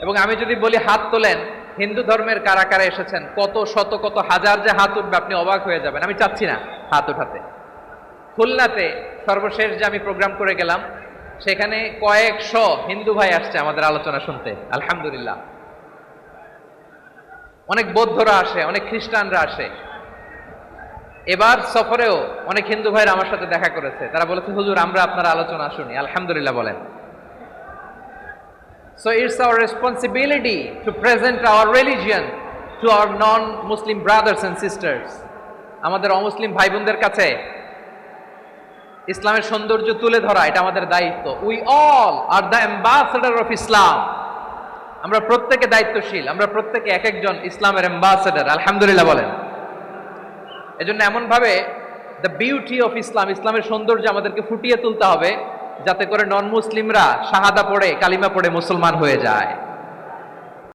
এবং আমি যদি বলি হাত তোলেন, হিন্দু ধর্মের কারা কারা এসেছেন, কত শত কত হাজার যে হাত উঠবে, আপনি অবাক হয়ে যাবেন। আমি চাচ্ছি না হাত উঠাতে। খুলনাতে সর্বশেষ যে আমি প্রোগ্রাম করে গেলাম, সেখানে কয়েকশো হিন্দু ভাই আসছে আমাদের আলোচনা শুনতে, আলহামদুলিল্লাহ। অনেক বৌদ্ধরা আসে, অনেক খ্রিস্টানরা আসে। এবার সফরেও অনেক হিন্দু ভাইরা আমার সাথে দেখা করেছে, তারা বলেছে হুজুর আমরা আপনার আলোচনা শুনি, আলহামদুলিল্লাহ বলেন। So it's our responsibility to present our religion to our non-Muslim brothers and sisters. আমাদের অমুসলিম ভাই বোনদের কাছে ইসলামের সৌন্দর্য তুলে ধরা এটা আমাদের দায়িত্ব। We all are the ambassador of Islam. আমরা প্রত্যেকে দায়িত্বশীল, আমরা প্রত্যেকে এক একজন ইসলামের অ্যাম্বাসেডর, আলহামদুলিল্লাহ বলেন। এজন্য এমন ভাবে দ্য বিউটি অফ ইসলাম, ইসলামের সৌন্দর্য আমাদেরকে ফুটিয়ে তুলতে হবে, যাতে করে নন মুসলিমরা শাহাদা পড়ে, কালিমা পড়ে মুসলমান হয়ে যায়।